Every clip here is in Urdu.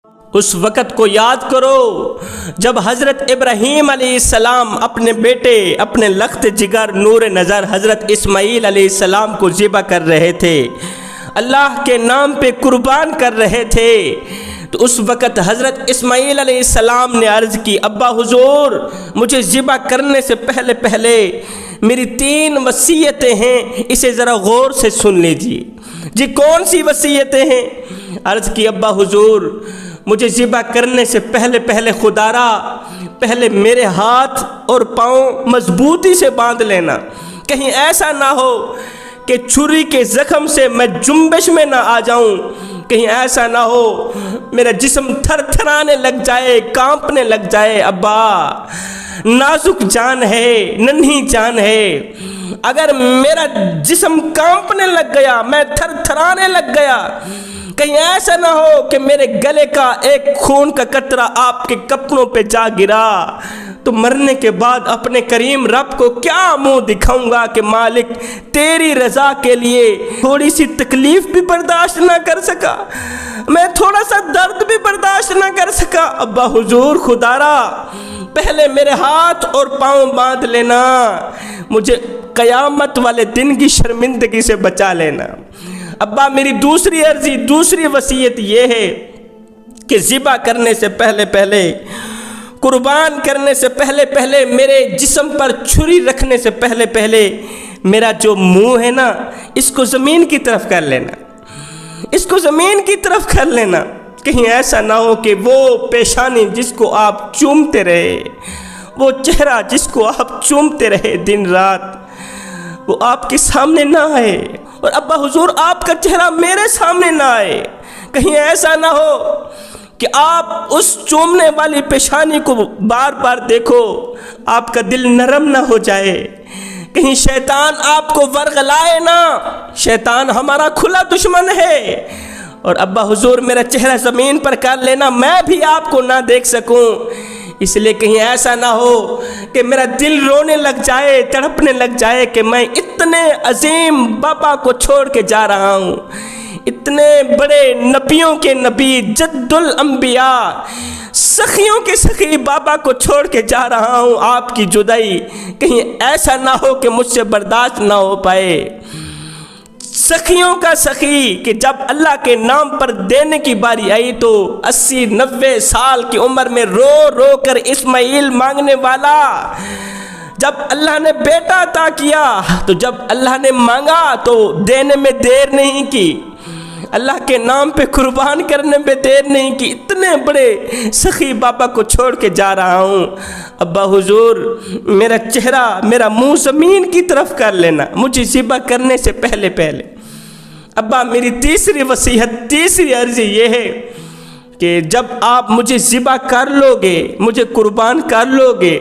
اس وقت کو یاد کرو جب حضرت ابراہیم علیہ السلام اپنے بیٹے، اپنے لخت جگر نور نظر حضرت اسماعیل علیہ السلام کو ذبح کر رہے تھے، اللہ کے نام پہ قربان کر رہے تھے، تو اس وقت حضرت اسماعیل علیہ السلام نے عرض کی، ابا حضور مجھے ذبح کرنے سے پہلے میری 3 وصیتیں ہیں، اسے ذرا غور سے سن لیجیے۔ جی کون سی وصیتیں ہیں؟ عرض کی، ابا حضور مجھے ذبح کرنے سے پہلے خدا را پہلے میرے ہاتھ اور پاؤں مضبوطی سے باندھ لینا، کہیں ایسا نہ ہو کہ چھری کے زخم سے میں جنبش میں نہ آ جاؤں، کہیں ایسا نہ ہو میرا جسم تھر تھرانے لگ جائے، کانپنے لگ جائے۔ ابا نازک جان ہے، ننھی جان ہے، اگر میرا جسم کانپنے لگ گیا، میں تھر تھرانے لگ گیا، کہیں ایسا نہ ہو کہ میرے گلے کا ایک خون کا قطرہ آپ کے کپڑوں پہ جا گرا، تو مرنے کے بعد اپنے کریم رب کو کیا منہ دکھاؤں گا کہ مالک تیری رضا کے لیے تھوڑی سی تکلیف بھی برداشت نہ کر سکا، میں تھوڑا سا درد بھی برداشت نہ کر سکا۔ ابا حضور خدا را پہلے میرے ہاتھ اور پاؤں باندھ لینا، مجھے قیامت والے دن کی شرمندگی سے بچا لینا۔ ابا میری دوسری عرضی، دوسری وصیت یہ ہے کہ ذبح کرنے سے پہلے قربان کرنے سے پہلے میرے جسم پر چھری رکھنے سے پہلے میرا جو منہ ہے نا، اس کو زمین کی طرف کر لینا، اس کو زمین کی طرف کر لینا، کہیں ایسا نہ ہو کہ وہ پیشانی جس کو آپ چومتے رہے، وہ چہرہ جس کو آپ چومتے رہے دن رات، وہ آپ کے سامنے نہ آئے، اور ابا حضور آپ کا چہرہ میرے سامنے نہ آئے، کہیں ایسا نہ ہو کہ آپ اس چومنے والی پیشانی کو بار بار دیکھو، آپ کا دل نرم نہ ہو جائے، کہیں شیطان آپ کو ورغلائے نہ، شیطان ہمارا کھلا دشمن ہے، اور ابا حضور میرا چہرہ زمین پر کر لینا، میں بھی آپ کو نہ دیکھ سکوں، اس لیے کہیں ایسا نہ ہو کہ میرا دل رونے لگ جائے، تڑپنے لگ جائے کہ میں اتنے عظیم بابا کو چھوڑ کے جا رہا ہوں، اتنے بڑے نبیوں کے نبی، جد الانبیاء، سخیوں کے سخی بابا کو چھوڑ کے جا رہا ہوں، آپ کی جدائی کہیں ایسا نہ ہو کہ مجھ سے برداشت نہ ہو پائے۔ سخیوں کا سخی کہ جب اللہ کے نام پر دینے کی باری آئی تو 80-90 سال کی عمر میں رو رو کر اسماعیل مانگنے والا، جب اللہ نے بیٹا عطا کیا تو جب اللہ نے مانگا تو دینے میں دیر نہیں کی، اللہ کے نام پہ قربان کرنے میں دیر نہیں کی، اتنے بڑے سخی بابا کو چھوڑ کے جا رہا ہوں۔ ابا حضور میرا چہرہ، میرا منہ زمین کی طرف کر لینا مجھے ذبح کرنے سے پہلے۔ ابا میری تیسری وصیت، تیسری عرضی یہ ہے کہ جب آپ مجھے ذبح کر لو گے، مجھے قربان کر لو گے،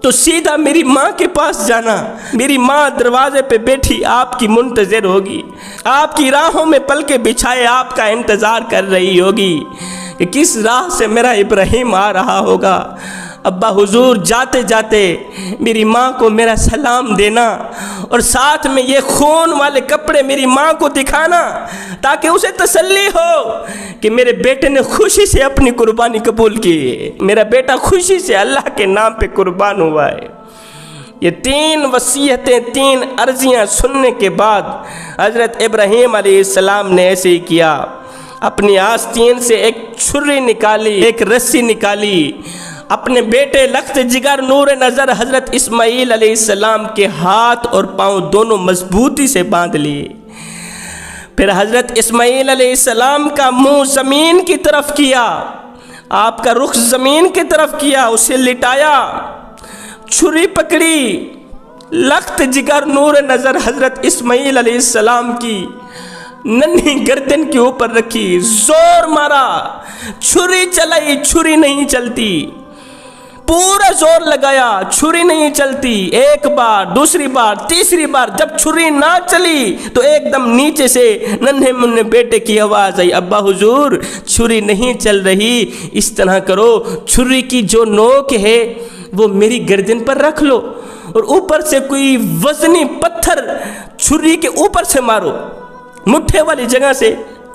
تو سیدھا میری ماں کے پاس جانا، میری ماں دروازے پہ بیٹھی آپ کی منتظر ہوگی، آپ کی راہوں میں پلکیں بچھائے آپ کا انتظار کر رہی ہوگی کہ کس راہ سے میرا ابراہیم آ رہا ہوگا۔ ابا حضور جاتے جاتے میری ماں کو میرا سلام دینا، اور ساتھ میں یہ خون والے کپڑے میری ماں کو دکھانا تاکہ اسے تسلی ہو کہ میرے بیٹے نے خوشی سے اپنی قربانی قبول کی ہے، میرا بیٹا خوشی سے اللہ کے نام پہ قربان ہوا ہے۔ یہ 3 وصیتیں، 3 عرضیاں سننے کے بعد حضرت ابراہیم علیہ السلام نے ایسے ہی کیا، اپنی آستین سے ایک چھری نکالی، ایک رسی نکالی، اپنے بیٹے لخت جگر نور نظر حضرت اسماعیل علیہ السلام کے ہاتھ اور پاؤں دونوں مضبوطی سے باندھ لیے، پھر حضرت اسماعیل علیہ السلام کا منہ زمین کی طرف کیا، آپ کا رخ زمین کی طرف کیا، اسے لٹایا، چھری پکڑی، لخت جگر نور نظر حضرت اسماعیل علیہ السلام کی ننھی گردن کے اوپر رکھی، زور مارا، چھری چلائی، چھری نہیں چلتی، پورا زور لگایا، چھری نہیں چلتی، ایک بار، دوسری بار، تیسری بار، جب چھری نہ چلی تو ایک دم نیچے سے ننھے منھے بیٹے کی آواز آئی، ابا حضور چھری نہیں چل رہی، اس طرح کرو، چھری کی جو نوک ہے وہ میری گردن پر رکھ لو، اور اوپر سے کوئی وزنی پتھر چھری کے اوپر سے مارو، مٹھے والی جگہ سے